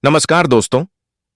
नमस्कार दोस्तों,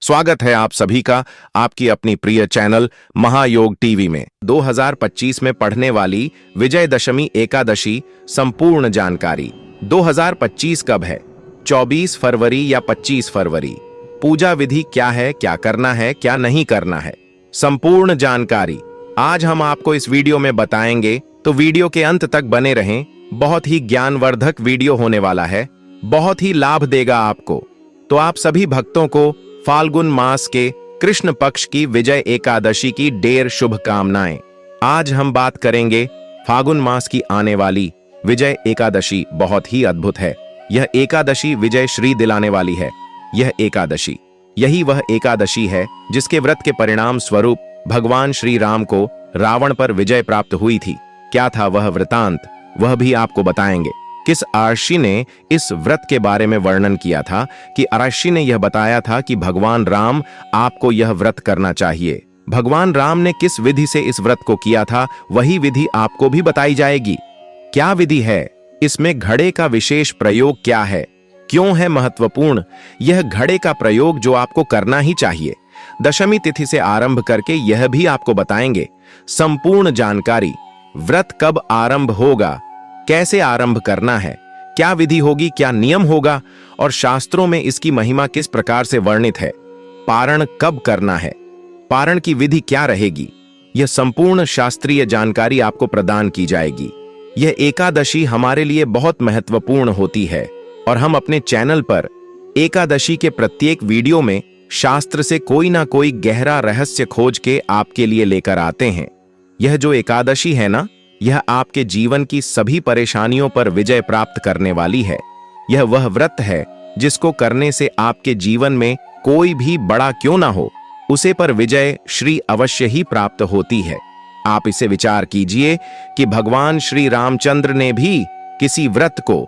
स्वागत है आप सभी का आपकी अपनी प्रिय चैनल महायोग टीवी में। 2025 में पढ़ने वाली विजयदशमी एकादशी संपूर्ण जानकारी। 2025 कब है? 24 फरवरी या 25 फरवरी? पूजा विधि क्या है, क्या करना है, क्या नहीं करना है, संपूर्ण जानकारी आज हम आपको इस वीडियो में बताएंगे, तो वीडियो के अंत तक बने रहें। बहुत ही ज्ञानवर्धक वीडियो होने वाला है, बहुत ही लाभ देगा आपको। तो आप सभी भक्तों को फाल्गुन मास के कृष्ण पक्ष की विजय एकादशी की ढेर शुभकामनाएं। आज हम बात करेंगे फाल्गुन मास की आने वाली विजय एकादशी। बहुत ही अद्भुत है यह एकादशी, विजय श्री दिलाने वाली है यह एकादशी। यही वह एकादशी है जिसके व्रत के परिणाम स्वरूप भगवान श्री राम को रावण पर विजय प्राप्त हुई थी। क्या था वह वृतांत, वह भी आपको बताएंगे। किस आर्षि ने इस व्रत के बारे में वर्णन किया था कि आर्षि ने यह बताया था कि भगवान राम आपको यह व्रत करना चाहिए। भगवान राम ने किस विधि से इस व्रत को किया था, वही विधि आपको भी बताई जाएगी। क्या विधि है, इसमें घड़े का विशेष प्रयोग क्या है, क्यों है महत्वपूर्ण यह घड़े का प्रयोग जो आपको करना ही चाहिए। दशमी तिथि से आरंभ करके यह भी आपको बताएंगे संपूर्ण जानकारी। व्रत कब आरंभ होगा, कैसे आरंभ करना है, क्या विधि होगी, क्या नियम होगा और शास्त्रों में इसकी महिमा किस प्रकार से वर्णित है। पारण कब करना है, पारण की विधि क्या रहेगी, यह संपूर्ण शास्त्रीय जानकारी आपको प्रदान की जाएगी। यह एकादशी हमारे लिए बहुत महत्वपूर्ण होती है और हम अपने चैनल पर एकादशी के प्रत्येक वीडियो में शास्त्र से कोई ना कोई गहरा रहस्य खोज के आपके लिए लेकर आते हैं। यह जो एकादशी है ना, यह आपके जीवन की सभी परेशानियों पर विजय प्राप्त करने वाली है। यह वह व्रत है जिसको करने से आपके जीवन में कोई भी बड़ा क्यों ना हो, उसे पर विजय श्री अवश्य ही प्राप्त होती है। आप इसे विचार कीजिए कि भगवान श्री रामचंद्र ने भी किसी व्रत को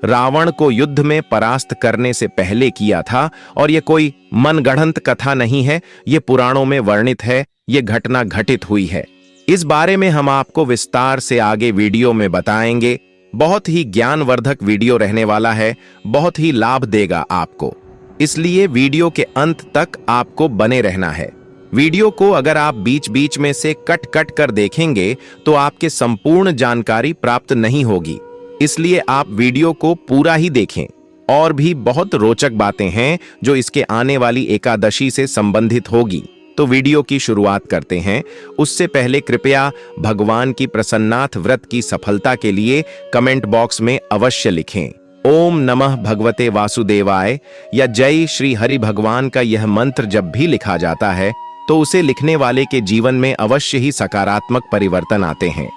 रावण को युद्ध में परास्त करने से पहले किया था और यह कोई मनगढ़ंत कथा नहीं है, यह पुराणों में वर्णित है, यह घटना घटित हुई है। इस बारे में हम आपको विस्तार से आगे वीडियो में बताएंगे। बहुत ही ज्ञानवर्धक वीडियो रहने वाला है, बहुत ही लाभ देगा आपको, इसलिए वीडियो के अंत तक आपको बने रहना है। वीडियो को अगर आप बीच बीच में से कट कट कर देखेंगे तो आपके संपूर्ण जानकारी प्राप्त नहीं होगी, इसलिए आप वीडियो को पूरा ही देखें। और भी बहुत रोचक बातें हैं जो इसके आने वाली एकादशी से संबंधित होगी। तो वीडियो की शुरुआत करते हैं। उससे पहले कृपया भगवान की प्रसन्नाथ व्रत की सफलता के लिए कमेंट बॉक्स में अवश्य लिखें ओम नमः भगवते वासुदेवाय या जय श्री हरि भगवान का यह मंत्र जब भी लिखा जाता है तो उसे लिखने वाले के जीवन में अवश्य ही सकारात्मक परिवर्तन आते हैं,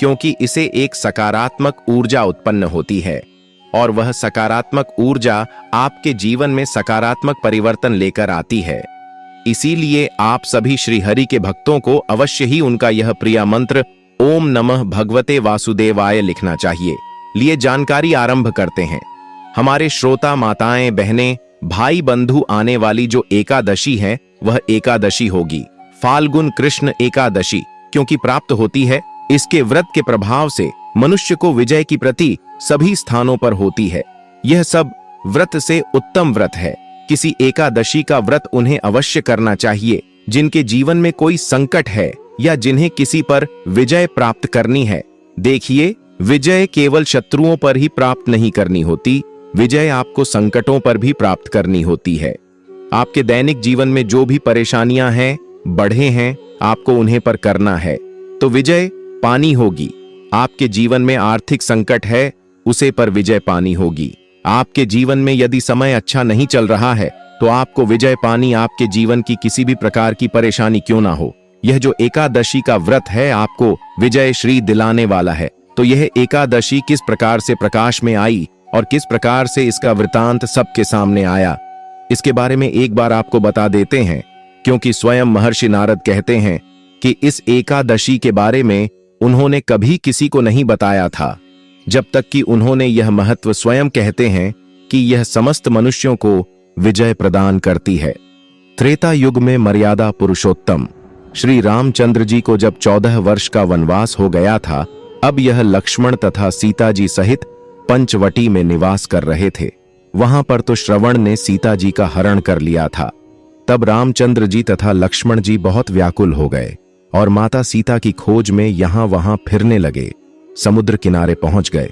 क्योंकि इसे एक सकारात्मक ऊर्जा उत्पन्न होती है और वह सकारात्मक ऊर्जा आपके जीवन में सकारात्मक परिवर्तन लेकर आती है। इसीलिए आप सभी श्री हरि के भक्तों को अवश्य ही उनका यह प्रिय मंत्र ओम नमः भगवते वासुदेवाय लिखना चाहिए। लिए जानकारी आरंभ करते हैं। हमारे श्रोता माताएं, बहनें, भाई बंधु, आने वाली जो एकादशी है वह एकादशी होगी फाल्गुन कृष्ण एकादशी, क्योंकि प्राप्त होती है इसके व्रत के प्रभाव से मनुष्य को विजय की प्रति सभी स्थानों पर होती है। यह सब व्रत से उत्तम व्रत है। किसी एकादशी का व्रत उन्हें अवश्य करना चाहिए जिनके जीवन में कोई संकट है या जिन्हें किसी पर विजय प्राप्त करनी है। देखिए, विजय केवल शत्रुओं पर ही प्राप्त नहीं करनी होती, विजय आपको संकटों पर भी प्राप्त करनी होती है। आपके दैनिक जीवन में जो भी परेशानियां हैं, बढ़े हैं, आपको उन्हें पर करना है तो विजय पानी होगी। आपके जीवन में आर्थिक संकट है, उसे पर विजय पानी होगी। आपके जीवन में यदि समय अच्छा नहीं चल रहा है तो आपको विजय पानी, आपके जीवन की किसी भी प्रकार की परेशानी क्यों ना हो। यह जो एकादशी का व्रत है आपको विजय श्री दिलाने वाला है। तो यह एकादशी किस प्रकार से प्रकाश में आई और किस प्रकार से इसका वृतांत सबके सामने आया, इसके बारे में एक बार आपको बता देते हैं, क्योंकि स्वयं महर्षि नारद कहते हैं कि इस एकादशी के बारे में उन्होंने कभी किसी को नहीं बताया था, जब तक कि उन्होंने यह महत्व स्वयं कहते हैं कि यह समस्त मनुष्यों को विजय प्रदान करती है। त्रेता युग में मर्यादा पुरुषोत्तम श्री रामचंद्र जी को जब 14 वर्ष का वनवास हो गया था, अब यह लक्ष्मण तथा सीता जी सहित पंचवटी में निवास कर रहे थे। वहां पर तो श्रवण ने सीता जी का हरण कर लिया था। तब रामचंद्र जी तथा लक्ष्मण जी बहुत व्याकुल हो गए और माता सीता की खोज में यहां वहां फिरने लगे। समुद्र किनारे पहुंच गए।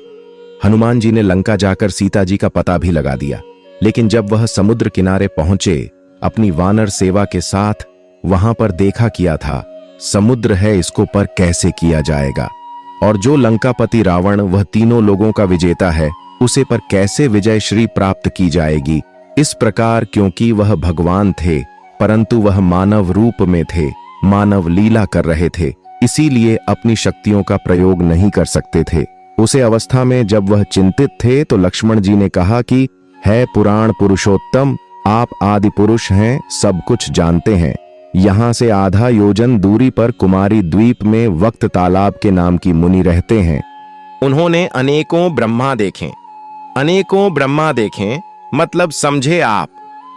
हनुमान जी ने लंका जाकर सीता जी का पता भी लगा दिया, लेकिन जब वह समुद्र किनारे पहुंचे अपनी वानर सेवा के साथ, वहां पर देखा किया था समुद्र है, इसको पर कैसे किया जाएगा, और जो लंकापति रावण वह तीनों लोगों का विजेता है, उसे पर कैसे विजय श्री प्राप्त की जाएगी। इस प्रकार क्योंकि वह भगवान थे परंतु वह मानव रूप में थे, मानव लीला कर रहे थे, इसीलिए अपनी शक्तियों का प्रयोग नहीं कर सकते थे। उसे अवस्था में जब वह चिंतित थे तो लक्ष्मण जी ने कहा कि है पुराण पुरुषोत्तम, आप आदि पुरुष हैं, सब कुछ जानते हैं। यहाँ से आधा योजन दूरी पर कुमारी द्वीप में वक्त तालाब के नाम की मुनि रहते हैं। उन्होंने अनेकों ब्रह्मा देखे। अनेकों ब्रह्मा देखें मतलब समझे आप,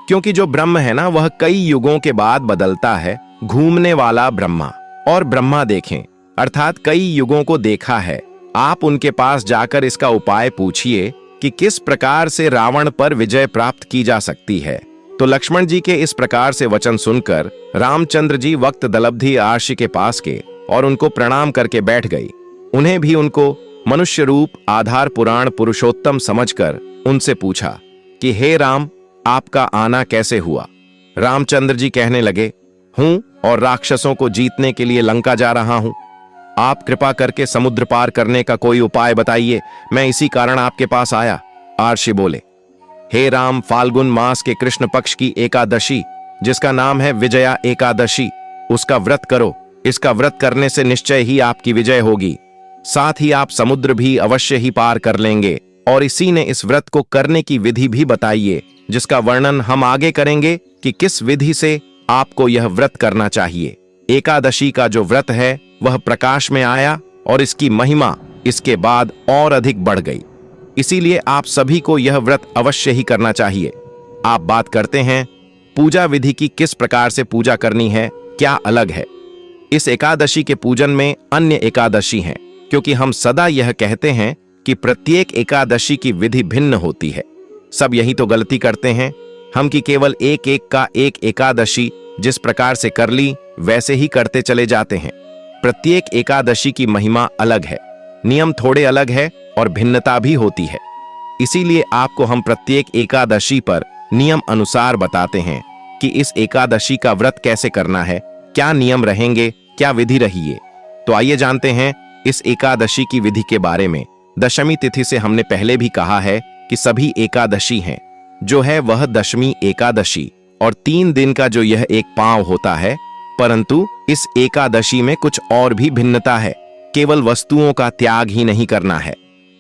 क्योंकि जो ब्रह्म है ना वह कई युगों के बाद बदलता है, घूमने वाला ब्रह्मा। और ब्रह्मा देखें अर्थात कई युगों को देखा है। आप उनके पास जाकर इसका उपाय पूछिए कि किस प्रकार से रावण पर विजय प्राप्त की जा सकती है। तो लक्ष्मण जी के इस प्रकार से वचन सुनकर रामचंद्र जी वक्त दलब्धि आर्षि के पास के और उनको प्रणाम करके बैठ गई। उन्हें भी उनको मनुष्य रूप आधार पुराण पुरुषोत्तम समझकर उनसे पूछा कि हे राम, आपका आना कैसे हुआ। रामचंद्र जी कहने लगे, हूं और राक्षसों को जीतने के लिए लंका जा रहा हूं। आप कृपा करके समुद्र पार करने का कोई उपाय बताइए, मैं इसी कारण आपके पास आया। आर्षि बोले, हे राम, फाल्गुन मास के कृष्ण पक्ष की एकादशी जिसका नाम है विजया एकादशी, उसका व्रत करो। इसका व्रत करने से निश्चय ही आपकी विजय होगी, साथ ही आप समुद्र भी अवश्य ही पार कर लेंगे। और इसी ने इस व्रत को करने की विधि भी बताइए, जिसका वर्णन हम आगे करेंगे कि किस विधि से आपको यह व्रत करना चाहिए। एकादशी का जो व्रत है वह प्रकाश में आया और इसकी महिमा इसके बाद और अधिक बढ़ गई, इसीलिए आप सभी को यह व्रत अवश्य ही करना चाहिए। आप बात करते हैं पूजा विधि की, किस प्रकार से पूजा करनी है, क्या अलग है। इस एकादशी के पूजन में अन्य एकादशी हैं, क्योंकि हम सदा यह कहते हैं कि प्रत्येक एकादशी की विधि भिन्न होती है। सब यही तो गलती करते हैं हम कि केवल एक एक का एक एकादशी जिस प्रकार से कर ली वैसे ही करते चले जाते हैं। प्रत्येक एकादशी की महिमा अलग है, नियम थोड़े अलग है और भिन्नता भी होती है। इसीलिए आपको हम प्रत्येक एकादशी पर नियम अनुसार बताते हैं कि इस एकादशी का व्रत कैसे करना है, क्या नियम रहेंगे, क्या विधि रही। तो आइए जानते हैं इस एकादशी की विधि के बारे में। दशमी तिथि से हमने पहले भी कहा है कि सभी एकादशी हैं, जो है वह दशमी एकादशी, और 3 दिन का जो यह एक पांव होता है। परंतु इस एकादशी में कुछ और भी भिन्नता है, केवल वस्तुओं का त्याग ही नहीं करना है।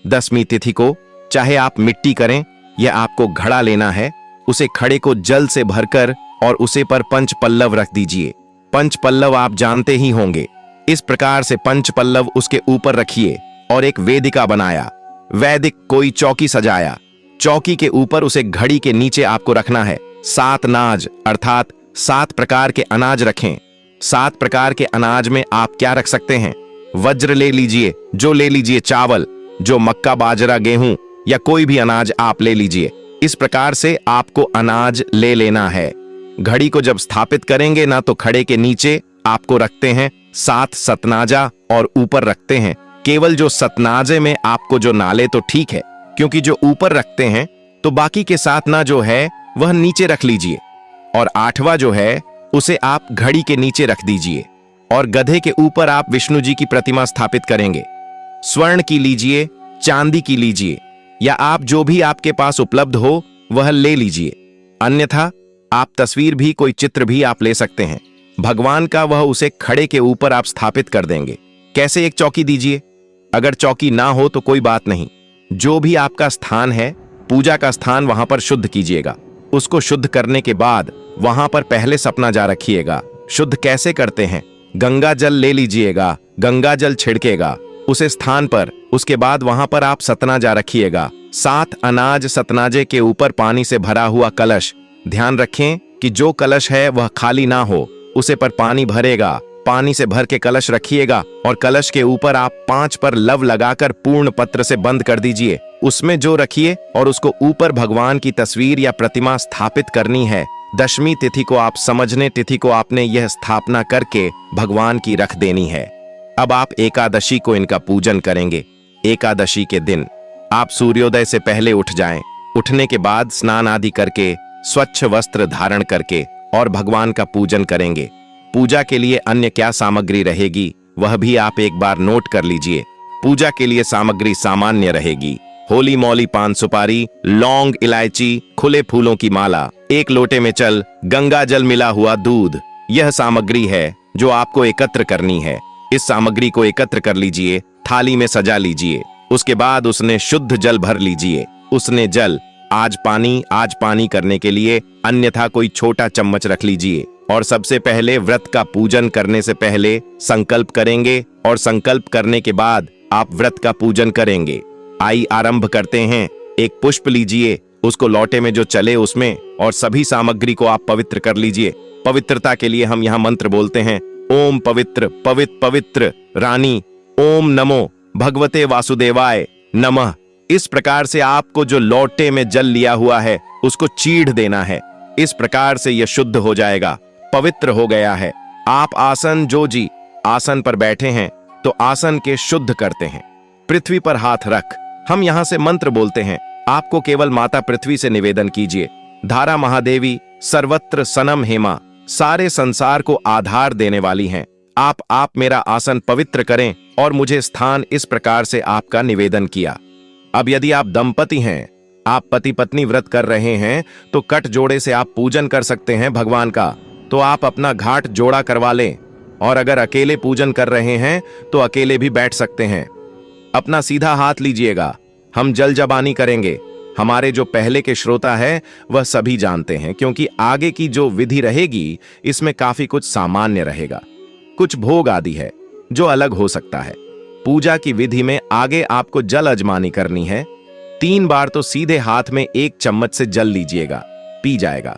दशमी तिथि को चाहे आप मिट्टी करें या आपको घड़ा लेना है, उसे खड़े को जल से भरकर और उसे पर पंच पल्लव रख दीजिए। पंच पल्लव आप जानते ही होंगे। इस प्रकार से पंच पल्लव उसके ऊपर रखिए और एक वेदिका बनाया। वैदिक कोई चौकी सजाया, चौकी के ऊपर उसे घड़ी के नीचे आपको रखना है। 7 नाज अर्थात 7 प्रकार के अनाज रखें। 7 प्रकार के अनाज में आप क्या रख सकते हैं, वज्र ले लीजिए, जो ले लीजिए, चावल, जो मक्का बाजरा गेहूं या कोई भी अनाज आप ले लीजिए। इस प्रकार से आपको अनाज ले लेना है। घड़ी को जब स्थापित करेंगे ना तो खड़े के नीचे आपको रखते हैं 7 सतनाजा और ऊपर रखते हैं केवल जो सतनाजे में आपको जो नाले तो ठीक है, क्योंकि जो ऊपर रखते हैं तो बाकी के 7 ना जो है वह नीचे रख लीजिए, और 8वां जो है उसे आप घड़ी के नीचे रख दीजिए। और गधे के ऊपर आप विष्णु जी की प्रतिमा स्थापित करेंगे। स्वर्ण की लीजिए, चांदी की लीजिए, या आप जो भी आपके पास उपलब्ध हो वह ले लीजिए। अन्यथा आप तस्वीर भी, कोई चित्र भी आप ले सकते हैं भगवान का, वह उसे खड़े के ऊपर आप स्थापित कर देंगे। कैसे, एक चौकी दीजिए। अगर चौकी ना हो तो कोई बात नहीं, जो भी आपका स्थान है, पूजा का स्थान, वहां पर शुद्ध कीजिएगा। उसको शुद्ध करने के बाद वहां पर पहले सपना जा रखिएगा। शुद्ध कैसे करते हैं, गंगा जल ले लीजिएगा, गंगा जल छिड़केगा उसे स्थान पर। उसके बाद वहां पर आप सतना जा रखिएगा। 7 अनाज सतनाजे के ऊपर पानी से भरा हुआ कलश। ध्यान रखें कि जो कलश है वह खाली ना हो, उसे पर पानी भरेगा पानी से भर के कलश रखिएगा और कलश के ऊपर आप 5 पर लव लगाकर पूर्ण पत्र से बंद कर दीजिए। उसमें जो रखिए और उसको ऊपर भगवान की तस्वीर या प्रतिमा स्थापित करनी है। दशमी तिथि को आप समझने तिथि को आपने यह स्थापना करके भगवान की रख देनी है। अब आप एकादशी को इनका पूजन करेंगे। एकादशी के दिन आप सूर्योदय से पहले उठ जाएं। उठने के बाद स्नान आदि करके स्वच्छ वस्त्र धारण करके और भगवान का पूजन करेंगे। पूजा के लिए अन्य क्या सामग्री रहेगी वह भी आप एक बार नोट कर लीजिए। पूजा के लिए सामग्री सामान्य रहेगी। होली मौली पान सुपारी, लौंग, इलायची, खुले फूलों की माला, 1 लोटे में चल, गंगा जल मिला हुआ दूध, यह सामग्री है जो आपको एकत्र करनी है। इस सामग्री को एकत्र कर लीजिए, थाली में सजा लीजिए। उसके बाद उसने शुद्ध जल भर लीजिए। उसने जल आज पानी करने के लिए अन्यथा कोई छोटा चम्मच रख लीजिए। और सबसे पहले व्रत का पूजन करने से पहले संकल्प करेंगे और संकल्प करने के बाद आप व्रत का पूजन करेंगे। आई आरंभ करते हैं। एक पुष्प लीजिए, उसको लोटे में जो चले उसमें, और सभी सामग्री को आप पवित्र कर लीजिए। पवित्रता के लिए हम यहाँ मंत्र बोलते हैं, ओम पवित्र पवित्र पवित्र रानी, ओम नमो भगवते वासुदेवाय नमः। इस प्रकार से आपको जो लोटे में जल लिया हुआ है उसको चीढ़ देना है। इस प्रकार से यह शुद्ध हो जाएगा, पवित्र हो गया है। आप आसन जो जी आसन पर बैठे हैं तो आसन के शुद्ध करते हैं। पृथ्वी पर हाथ रख, हम यहां से मंत्र बोलते हैं। आपको केवल माता पृथ्वी से निवेदन कीजिए, धारा महादेवी सर्वत्र सनम हेमा, सारे संसार को आधार देने वाली हैं। आप मेरा आसन पवित्र करें और मुझे स्थान इस प्रकार से आपका निवेदन किया। अब यदि आप दंपति हैं, आप पति पत्नी व्रत कर रहे हैं तो कट जोड़े से आप पूजन कर सकते हैं भगवान का, तो आप अपना घाट जोड़ा करवा लें। और अगर अकेले पूजन कर रहे हैं तो अकेले भी बैठ सकते हैं। अपना सीधा हाथ लीजिएगा, हम जल जबानी करेंगे। हमारे जो पहले के श्रोता है वह सभी जानते हैं, क्योंकि आगे की जो विधि रहेगी इसमें काफी कुछ सामान्य रहेगा, कुछ भोग आदि है जो अलग हो सकता है। पूजा की विधि में आगे आपको जल अजमानी करनी है। 3 बार तो सीधे हाथ में 1 चम्मच से जल लीजिएगा, पी जाएगा।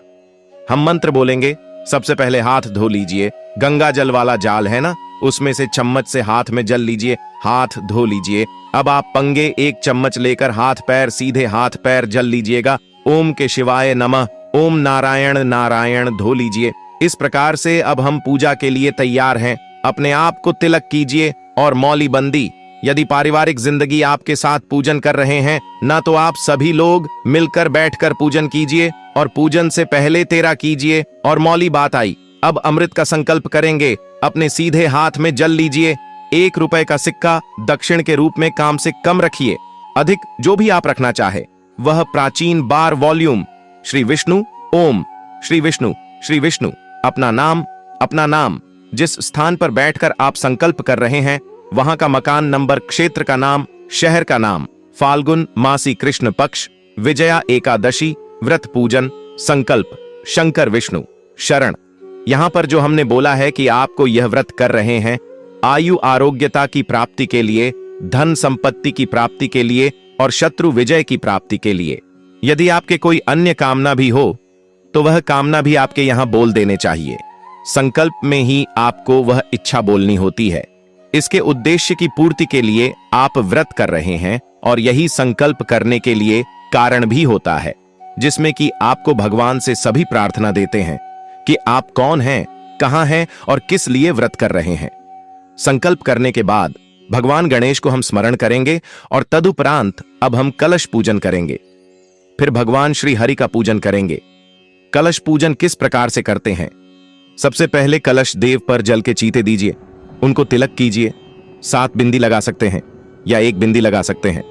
हम मंत्र बोलेंगे। सबसे पहले हाथ धो लीजिए, गंगा जल वाला जाल है ना, उसमें से चम्मच से हाथ में जल लीजिए, हाथ धो लीजिए। अब आप पंगे 1 चम्मच लेकर हाथ पैर सीधे हाथ पैर जल लीजिएगा। ओम के शिवाय नमः, ओम नारायण नारायण धो लीजिए। इस प्रकार से अब हम पूजा के लिए तैयार हैं। अपने आप को तिलक कीजिए और मौली बंदी। यदि पारिवारिक जिंदगी आपके साथ पूजन कर रहे हैं ना, तो आप सभी लोग मिलकर बैठकर पूजन कीजिए और पूजन से पहले तेरा कीजिए। और मौली बात आई, अब अमृत का संकल्प करेंगे। अपने सीधे हाथ में जल लीजिए। 1 रुपए का सिक्का दक्षिण के रूप में काम से कम रखिए, अधिक जो भी आप रखना चाहे वह प्राचीन बार वॉल्यूम श्री विष्णु, ओम श्री विष्णु, श्री विष्णु। अपना नाम जिस स्थान पर बैठकर आप संकल्प कर रहे हैं वहां का मकान नंबर, क्षेत्र का नाम, शहर का नाम, फाल्गुन मासी कृष्ण पक्ष, विजया एकादशी, व्रत पूजन, संकल्प, शंकर विष्णु शरण। यहां पर जो हमने बोला है कि आपको यह व्रत कर रहे हैं आयु आरोग्यता की प्राप्ति के लिए, धन संपत्ति की प्राप्ति के लिए और शत्रु विजय की प्राप्ति के लिए। यदि आपके कोई अन्य कामना भी हो तो वह कामना भी आपके यहां बोल देने चाहिए। संकल्प में ही आपको वह इच्छा बोलनी होती है। इसके उद्देश्य की पूर्ति के लिए आप व्रत कर रहे हैं और यही संकल्प करने के लिए कारण भी होता है, जिसमें कि आपको भगवान से सभी प्रार्थना देते हैं कि आप कौन हैं, कहां हैं और किस लिए व्रत कर रहे हैं। संकल्प करने के बाद भगवान गणेश को हम स्मरण करेंगे और तदुपरांत अब हम कलश पूजन करेंगे। फिर भगवान श्री हरि का पूजन करेंगे। कलश पूजन किस प्रकार से करते हैं? सबसे पहले कलश देव पर जल के चीते दीजिए, उनको तिलक कीजिए। 7 बिंदी लगा सकते हैं या 1 बिंदी लगा सकते हैं।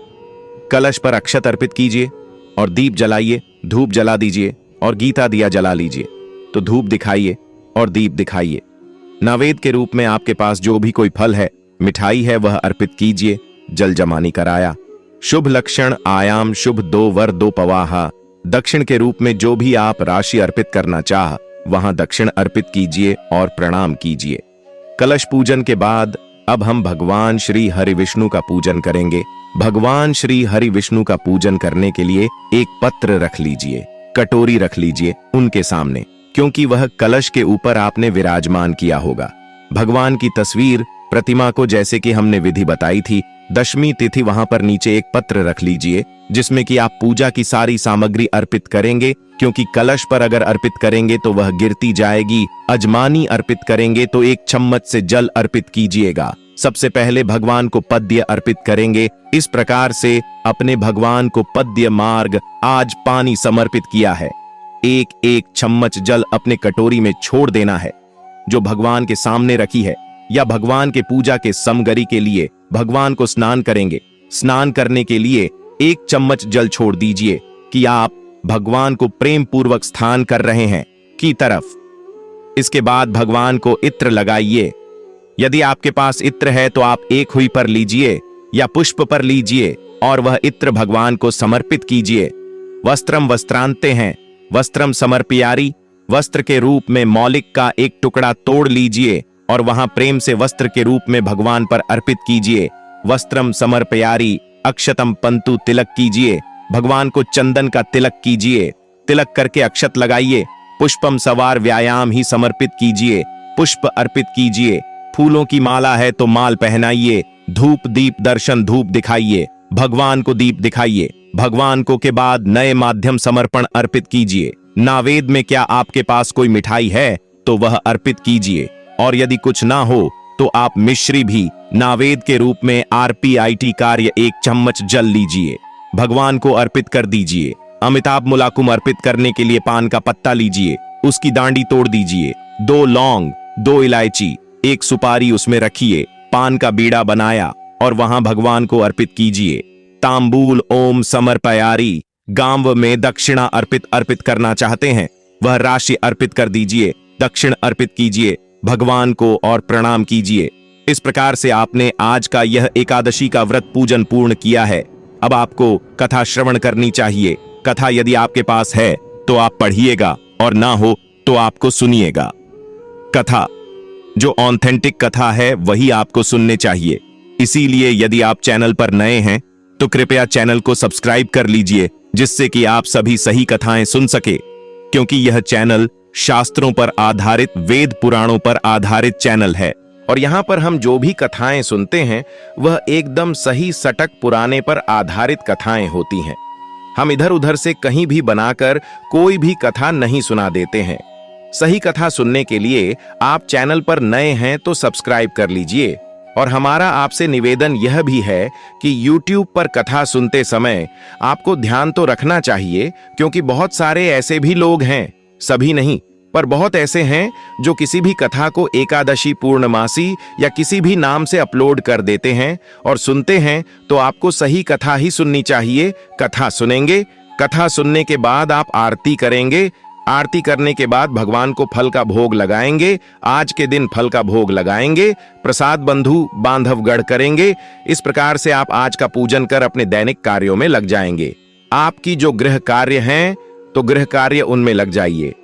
कलश पर अक्षत अर्पित कीजिए और दीप जलाइए, धूप जला दीजिए और गीता दिया जला लीजिए। तो धूप दिखाइए और दीप दिखाइए। नैवेद्य के रूप में आपके पास जो भी कोई फल है, मिठाई है, वह अर्पित कीजिए। जल जमानी कराया। शुभ लक्षण आयाम शुभ 2 वर 2 पवाहा। दक्षिण के रूप में जो भी आप राशि अर्पित करना चाह वहां दक्षिण अर्पित कीजिए और प्रणाम कीजिए। कलश पूजन के बाद अब हम भगवान श्री हरि विष्णु का पूजन करेंगे। भगवान श्री हरि विष्णु का पूजन करने के लिए एक पत्र रख लीजिए, कटोरी रख लीजिए उनके सामने, क्योंकि वह कलश के ऊपर आपने विराजमान किया होगा। भगवान की तस्वीर, प्रतिमा को जैसे कि हमने विधि बताई थी, दशमी तिथि वहां पर नीचे एक पत्र रख लीजिए जिसमें कि आप पूजा की सारी सामग्री अर्पित करेंगे, क्योंकि कलश पर अगर अर्पित करेंगे तो वह गिरती जाएगी। अजमानी अर्पित करेंगे तो 1 चम्मच से जल अर्पित कीजिएगा। सबसे पहले भगवान को पद्य अर्पित करेंगे। इस प्रकार से अपने भगवान को पद्य मार्ग आज पानी समर्पित किया है। 1 चम्मच जल अपने कटोरी में छोड़ देना है जो भगवान के सामने रखी है, या भगवान के पूजा के समगरी के लिए भगवान को स्नान करेंगे। स्नान करने के लिए 1 चम्मच जल छोड़ दीजिए कि आप भगवान को प्रेम पूर्वक स्थान कर रहे हैं की तरफ। इसके बाद भगवान को इत्र लगाइए। यदि आपके पास इत्र है तो आप 1 हुई पर लीजिए या पुष्प पर लीजिए और वह इत्र भगवान को समर्पित कीजिए। वस्त्रम वस्त्रांते हैं, वस्त्रम समर्पयारी, वस्त्र के रूप में मौलिक का 1 टुकड़ा तोड़ लीजिए और वहां प्रेम से वस्त्र के रूप में भगवान पर अर्पित कीजिए। वस्त्रम समर्पयारी, अक्षतम पंतु तिलक कीजिए। भगवान को चंदन का तिलक कीजिए। तिलक करके अक्षत लगाइए। पुष्पम सवार व्यायाम ही समर्पित कीजिए। पुष्प अर्पित कीजिए। फूलों की माला है तो माल पहनाइए। धूप दीप दर्शन धूप दिखाइए। भगवान को दीप दिखाइए। भगवान को के बाद नए माध्यम समर्पण अर्पित कीजिए। नावेद में क्या आपके पास कोई मिठाई है तो वह अर्पित कीजिए, और यदि कुछ ना हो तो आप मिश्री भी नावेद के रूप में RPIT कार्य 1 चम्मच जल लीजिए, भगवान को अर्पित कर दीजिए। अमिताभ मुलाकुम अर्पित करने के लिए पान का पत्ता लीजिए, उसकी दांडी तोड़ दीजिए। 2 लौंग, 2 इलायची, 1 सुपारी उसमें रखिए। पान का बीड़ा बनाया और वहां भगवान को अर्पित कीजिए। तांबूल ओम समर्पयारी, गांव में दक्षिणा अर्पित करना चाहते हैं वह राशि अर्पित कर दीजिए। दक्षिण अर्पित कीजिए भगवान को और प्रणाम कीजिए। इस प्रकार से आपने आज का यह एकादशी का व्रत पूजन पूर्ण किया है। अब आपको कथा श्रवण करनी चाहिए। कथा यदि आपके पास है तो आप पढ़िएगा और ना हो तो आपको सुनिएगा। कथा जो ऑथेंटिक कथा है वही आपको सुनने चाहिए। इसीलिए यदि आप चैनल पर नए हैं तो कृपया चैनल को सब्सक्राइब कर लीजिए, जिससे कि आप सभी सही कथाएं सुन सके, क्योंकि यह चैनल शास्त्रों पर आधारित, वेद पुराणों पर आधारित चैनल है और यहाँ पर हम जो भी कथाएं सुनते हैं वह एकदम सही सटक पुराने पर आधारित कथाएं होती हैं। हम इधर उधर से कहीं भी बनाकर कोई भी कथा नहीं सुना देते हैं। सही कथा सुनने के लिए आप चैनल पर नए हैं तो सब्सक्राइब कर लीजिए। और हमारा आपसे निवेदन यह भी है कि YouTube पर कथा सुनते समय आपको ध्यान तो रखना चाहिए, क्योंकि बहुत सारे ऐसे भी लोग हैं, सभी नहीं पर बहुत ऐसे हैं जो किसी भी कथा को एकादशी, पूर्णमासी या किसी भी नाम से अपलोड कर देते हैं और सुनते हैं। तो आपको सही कथा ही सुननी चाहिए। कथा सुनेंगे, कथा सुनने के बाद आप आरती करेंगे, आरती करने के बाद भगवान को फल का भोग लगाएंगे। आज के दिन फल का भोग लगाएंगे, प्रसाद बंधु बांधवगढ़ करेंगे। इस प्रकार से आप आज का पूजन कर अपने दैनिक कार्यों में लग जाएंगे। आपकी जो गृह कार्य हैं तो गृह कार्य उनमें लग जाइए।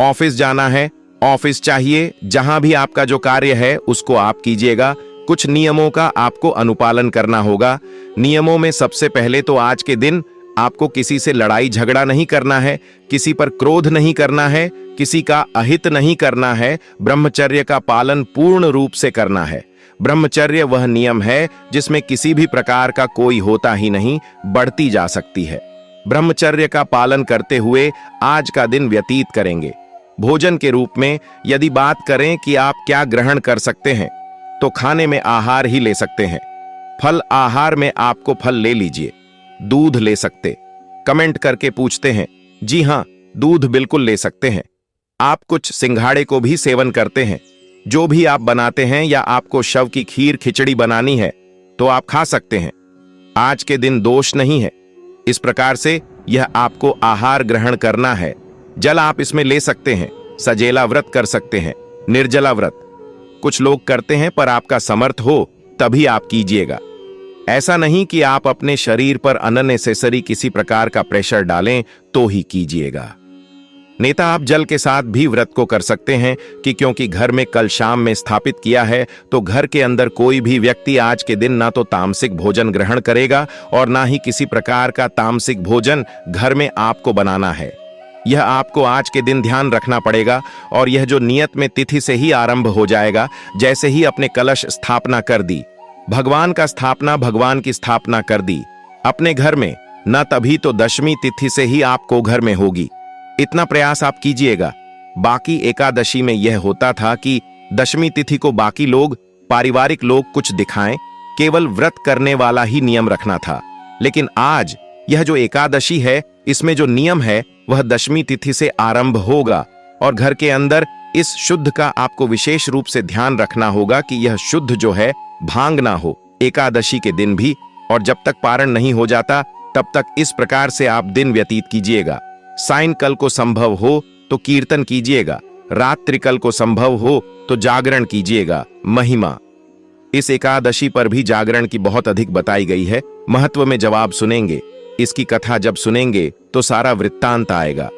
ऑफिस जाना है, ऑफिस चाहिए, जहां भी आपका जो कार्य है उसको आप कीजिएगा। कुछ नियमों का आपको अनुपालन करना होगा। नियमों में सबसे पहले तो आज के दिन आपको किसी से लड़ाई झगड़ा नहीं करना है, किसी पर क्रोध नहीं करना है, किसी का अहित नहीं करना है। ब्रह्मचर्य का पालन पूर्ण रूप से करना है। ब्रह्मचर्य वह नियम है जिसमें किसी भी प्रकार का कोई होता ही नहीं, बढ़ती जा सकती है। ब्रह्मचर्य का पालन करते हुए आज का दिन व्यतीत करेंगे। भोजन के रूप में यदि बात करें कि आप क्या ग्रहण कर सकते हैं तो खाने में आहार ही ले सकते हैं। फल आहार में आपको फल ले लीजिए। दूध ले सकते, कमेंट करके पूछते हैं, जी हां दूध बिल्कुल ले सकते हैं। आप कुछ सिंघाड़े को भी सेवन करते हैं, जो भी आप बनाते हैं, या आपको शव की खीर खिचड़ी बनानी है तो आप खा सकते हैं। आज के दिन दोष नहीं है। इस प्रकार से यह आपको आहार ग्रहण करना है। जल आप इसमें ले सकते हैं। सजेला व्रत कर सकते हैं, निर्जला व्रत कुछ लोग करते हैं, पर आपका समर्थ हो तभी आप कीजिएगा। ऐसा नहीं कि आप अपने शरीर पर अननेसेसरी किसी प्रकार का प्रेशर डालें तो ही कीजिएगा। नेता आप जल के साथ भी व्रत को कर सकते हैं कि क्योंकि घर में कल शाम में स्थापित किया है तो घर के अंदर कोई भी व्यक्ति आज के दिन ना तो तामसिक भोजन ग्रहण करेगा और ना ही किसी प्रकार का तामसिक भोजन घर में आपको बनाना है। यह आपको आज के दिन ध्यान रखना पड़ेगा और यह जो नियत में तिथि से ही आरंभ हो जाएगा। जैसे ही अपने कलश स्थापना कर दी, भगवान की स्थापना कर दी अपने घर में, न तभी तो दशमी तिथि से ही आपको घर में होगी। इतना प्रयास आप कीजिएगा। बाकी एकादशी में यह होता था कि दशमी तिथि को बाकी लोग, पारिवारिक लोग कुछ दिखाएं, केवल व्रत करने वाला ही नियम रखना था। लेकिन आज यह जो एकादशी है, इसमें जो नियम है वह दशमी तिथि से आरंभ होगा और घर के अंदर इस शुद्ध का आपको विशेष रूप से ध्यान रखना होगा कि यह शुद्ध जो है भांग ना हो एकादशी के दिन भी। और जब तक पारण नहीं हो जाता तब तक इस प्रकार से आप दिन व्यतीत कीजिएगा। सायंकाल को संभव हो तो कीर्तन कीजिएगा, रात्रिकाल को संभव हो तो जागरण कीजिएगा। महिमा इस एकादशी पर भी जागरण की बहुत अधिक बताई गई है। महत्व में जवाब सुनेंगे, इसकी कथा जब सुनेंगे तो सारा वृत्तांत आएगा।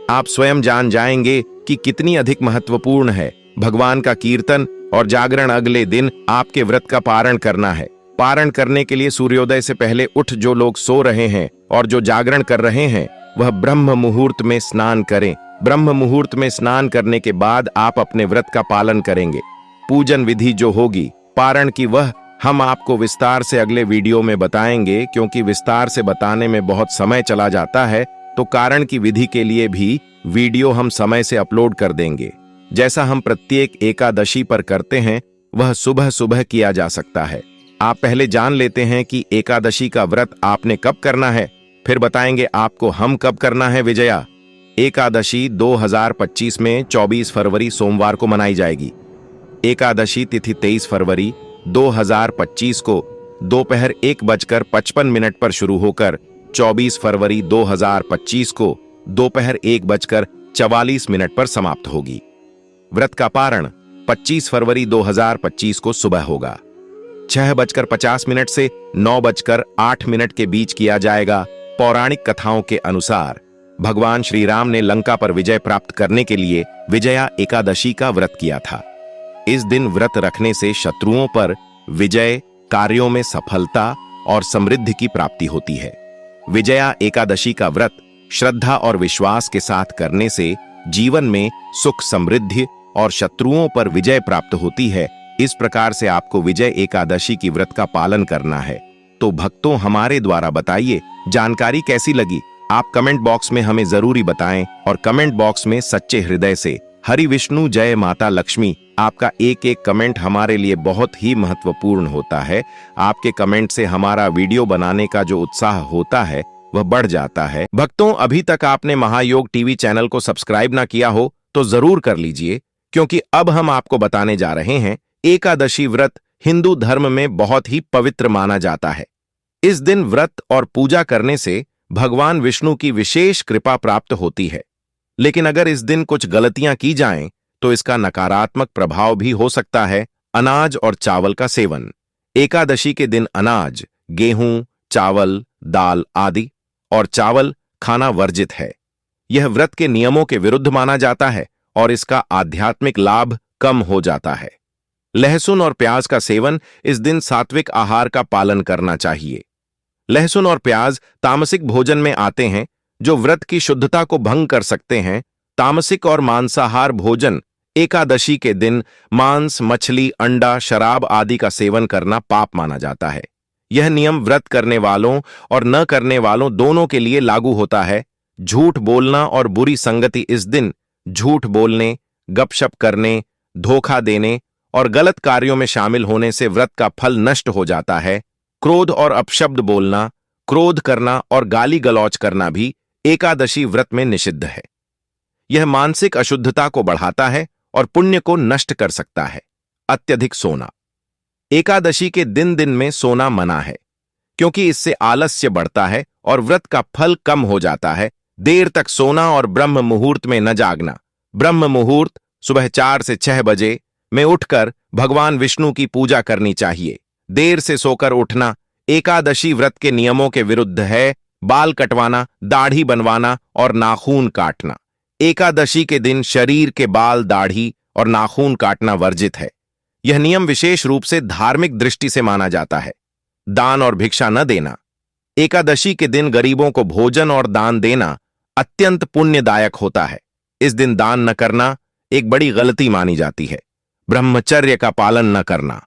आप स्वयं जान जाएंगे कि कितनी अधिक महत्वपूर्ण है। भगवान का कीर्तन और जागरण अगले दिन आपके व्रत का पारण करना है। पारण करने के लिए सूर्योदय से पहले उठ जो लोग सो रहे हैं और जो जागरण कर रहे हैं वह ब्रह्म मुहूर्त में स्नान करें। ब्रह्म मुहूर्त में स्नान करने के बाद आप अपने व्रत का पालन करेंगे। पूजन विधि जो होगी पारण की, वह हम आपको विस्तार से अगले वीडियो में बताएंगे, क्योंकि विस्तार से बताने में बहुत समय चला जाता है। तो कारण की विधि के लिए भी वीडियो हम समय से अपलोड कर देंगे। जैसा हम प्रत्येक एकादशी पर करते हैं वह सुबह सुबह किया जा सकता है। आप पहले जान लेते हैं कि एकादशी का व्रत आपने कब करना है, फिर बताएंगे आपको हम कब करना है। विजया एकादशी 2025 में 24 फरवरी सोमवार को मनाई जाएगी। एकादशी तिथि 23 फरवरी 2025 को दोपहर 1:55 पर शुरू होकर 24 फरवरी 2025 को दोपहर 1:44 पर समाप्त होगी। व्रत का पारण 25 फरवरी 2025 को सुबह होगा। 6:50 से 9:08 के बीच किया जाएगा। पौराणिक कथाओं के अनुसार भगवान श्री राम ने लंका पर विजय प्राप्त करने के लिए विजया एकादशी का व्रत किया था। इस दिन व्रत रखने से शत्रुओं पर विजय, कार्यों में सफलता और समृद्धि की प्राप्ति होती है। विजया एकादशी का व्रत श्रद्धा और विश्वास के साथ करने से जीवन में सुख, समृद्धि और शत्रुओं पर विजय प्राप्त होती है। इस प्रकार से आपको विजय एकादशी की व्रत का पालन करना है। तो भक्तों, हमारे द्वारा बताइए जानकारी कैसी लगी। आप कमेंट बॉक्स में हमें जरूरी बताएं और कमेंट बॉक्स में सच्चे हृदय से हरि विष्णु जय माता लक्ष्मी। आपका एक एक कमेंट हमारे लिए बहुत ही महत्वपूर्ण होता है। आपके कमेंट से हमारा वीडियो बनाने का जो उत्साह होता है वह बढ़ जाता है। भक्तों, अभी तक आपने महायोग टीवी चैनल को सब्सक्राइब ना किया हो तो जरूर कर लीजिए, क्योंकि अब हम आपको बताने जा रहे हैं एकादशी व्रत हिंदू धर्म में बहुत ही पवित्र माना जाता है। इस दिन व्रत और पूजा करने से भगवान विष्णु की विशेष कृपा प्राप्त होती है। लेकिन अगर इस दिन कुछ गलतियां की जाएं तो इसका नकारात्मक प्रभाव भी हो सकता है। अनाज और चावल का सेवन। एकादशी के दिन अनाज, गेहूं, चावल, दाल आदि और चावल खाना वर्जित है। यह व्रत के नियमों के विरुद्ध माना जाता है और इसका आध्यात्मिक लाभ कम हो जाता है। लहसुन और प्याज का सेवन। इस दिन सात्विक आहार का पालन करना चाहिए। लहसुन और प्याज तामसिक भोजन में आते हैं जो व्रत की शुद्धता को भंग कर सकते हैं। तामसिक और मांसाहार भोजन। एकादशी के दिन मांस, मछली, अंडा, शराब आदि का सेवन करना पाप माना जाता है। यह नियम व्रत करने वालों और न करने वालों दोनों के लिए लागू होता है। झूठ बोलना और बुरी संगति। इस दिन झूठ बोलने, गपशप करने, धोखा देने और गलत कार्यों में शामिल होने से व्रत का फल नष्ट हो जाता है। क्रोध और अपशब्द बोलना, क्रोध करना और गाली गलौज करना भी एकादशी व्रत में निषिद्ध है। यह मानसिक अशुद्धता को बढ़ाता है और पुण्य को नष्ट कर सकता है। अत्यधिक सोना। एकादशी के दिन दिन में सोना मना है, क्योंकि इससे आलस्य बढ़ता है और व्रत का फल कम हो जाता है। देर तक सोना और ब्रह्म मुहूर्त में न जागना। ब्रह्म मुहूर्त सुबह 4 से 6 बजे में उठकर भगवान विष्णु की पूजा करनी चाहिए। देर से सोकर उठना एकादशी व्रत के नियमों के विरुद्ध है। बाल कटवाना, दाढ़ी बनवाना और नाखून काटना। एकादशी के दिन शरीर के बाल, दाढ़ी और नाखून काटना वर्जित है। यह नियम विशेष रूप से धार्मिक दृष्टि से माना जाता है। दान और भिक्षा न देना। एकादशी के दिन गरीबों को भोजन और दान देना अत्यंत पुण्यदायक होता है। इस दिन दान न करना एक बड़ी गलती मानी जाती है। ब्रह्मचर्य का पालन न करना।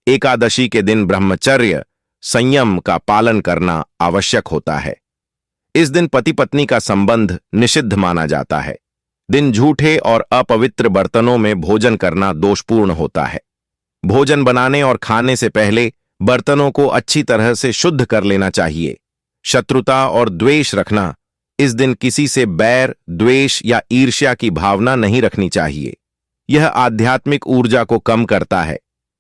एकादशी के दिन ब्रह्मचर्य संयम का पालन करना आवश्यक होता है। इस दिन पति पत्नी का संबंध निषिद्ध माना जाता है। दिन झूठे और अपवित्र बर्तनों में भोजन करना दोषपूर्ण होता है। भोजन बनाने और खाने से पहले बर्तनों को अच्छी तरह से शुद्ध कर लेना चाहिए। शत्रुता और द्वेष रखना। इस दिन किसी से बैर, द्वेष या ईर्ष्या की भावना नहीं रखनी चाहिए। यह आध्यात्मिक ऊर्जा को कम करता है।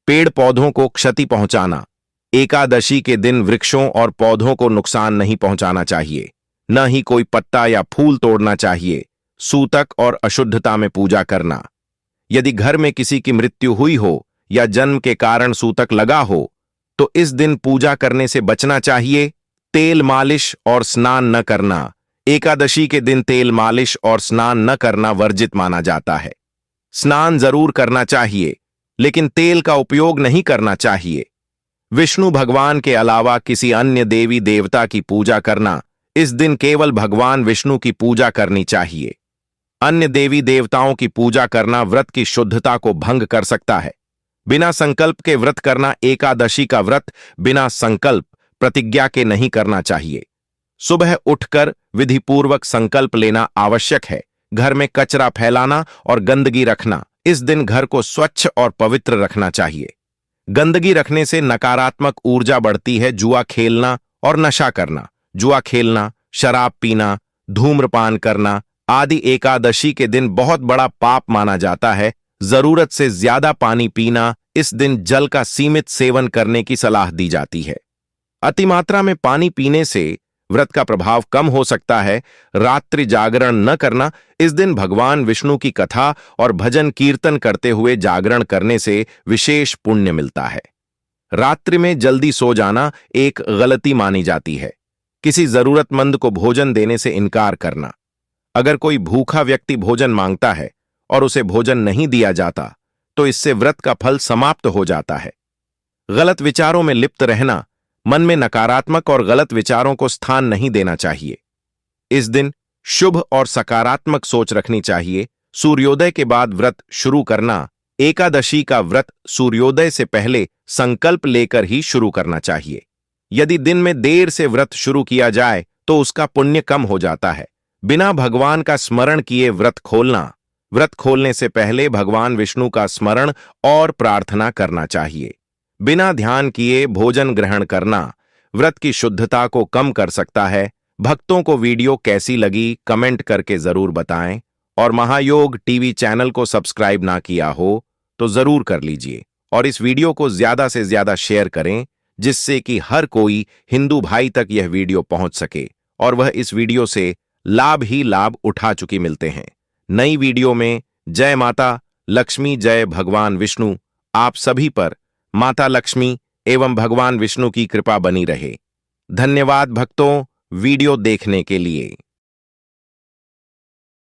पेड़ पौधों को क्षति पहुंचाना। एकादशी के दिन वृक्षों और पौधों को नुकसान नहीं पहुंचाना चाहिए। न ही कोई पत्ता या फूल तोड़ना चाहिए। सूतक और अशुद्धता में पूजा करना। यदि घर में किसी की मृत्यु हुई हो या जन्म के कारण सूतक लगा हो तो इस दिन पूजा करने से बचना चाहिए। तेल मालिश और स्नान न करना। एकादशी के दिन तेल मालिश और स्नान न करना वर्जित माना जाता है। स्नान जरूर करना चाहिए, लेकिन तेल का उपयोग नहीं करना चाहिए। विष्णु भगवान के अलावा किसी अन्य देवी देवता की पूजा करना। इस दिन केवल भगवान विष्णु की पूजा करनी चाहिए। अन्य देवी देवताओं की पूजा करना व्रत की शुद्धता को भंग कर सकता है। बिना संकल्प के व्रत करना। एकादशी का व्रत बिना संकल्प प्रतिज्ञा के नहीं करना चाहिए। सुबह उठकर विधिपूर्वक संकल्प लेना आवश्यक है। घर में कचरा फैलाना और गंदगी रखना। इस दिन घर को स्वच्छ और पवित्र रखना चाहिए। गंदगी रखने से नकारात्मक ऊर्जा बढ़ती है। जुआ खेलना और नशा करना। जुआ खेलना, शराब पीना, धूम्रपान करना आदि एकादशी के दिन बहुत बड़ा पाप माना जाता है। जरूरत से ज्यादा पानी पीना। इस दिन जल का सीमित सेवन करने की सलाह दी जाती है। अतिमात्रा में पानी पीने से व्रत का प्रभाव कम हो सकता है। रात्रि जागरण न करना। इस दिन भगवान विष्णु की कथा और भजन कीर्तन करते हुए जागरण करने से विशेष पुण्य मिलता है। रात्रि में जल्दी सो जाना एक गलती मानी जाती है। किसी जरूरतमंद को भोजन देने से इनकार करना। अगर कोई भूखा व्यक्ति भोजन मांगता है और उसे भोजन नहीं दिया जाता तो इससे व्रत का फल समाप्त हो जाता है। गलत विचारों में लिप्त रहना। मन में नकारात्मक और गलत विचारों को स्थान नहीं देना चाहिए। इस दिन शुभ और सकारात्मक सोच रखनी चाहिए। सूर्योदय के बाद व्रत शुरू करना। एकादशी का व्रत सूर्योदय से पहले संकल्प लेकर ही शुरू करना चाहिए। यदि दिन में देर से व्रत शुरू किया जाए तो उसका पुण्य कम हो जाता है। बिना भगवान का स्मरण किए व्रत खोलना। व्रत खोलने से पहले भगवान विष्णु का स्मरण और प्रार्थना करना चाहिए। बिना ध्यान किए भोजन ग्रहण करना व्रत की शुद्धता को कम कर सकता है। भक्तों को वीडियो कैसी लगी कमेंट करके जरूर बताएं और महायोग टीवी चैनल को सब्सक्राइब ना किया हो तो जरूर कर लीजिए और इस वीडियो को ज्यादा से ज्यादा शेयर करें जिससे कि हर कोई हिंदू भाई तक यह वीडियो पहुंच सके और वह इस वीडियो से लाभ ही लाभ उठा चुकी मिलते हैं। नई वीडियो में जय माता लक्ष्मी, जय भगवान विष्णु। आप सभी पर माता लक्ष्मी एवं भगवान विष्णु की कृपा बनी रहे। धन्यवाद भक्तों वीडियो देखने के लिए।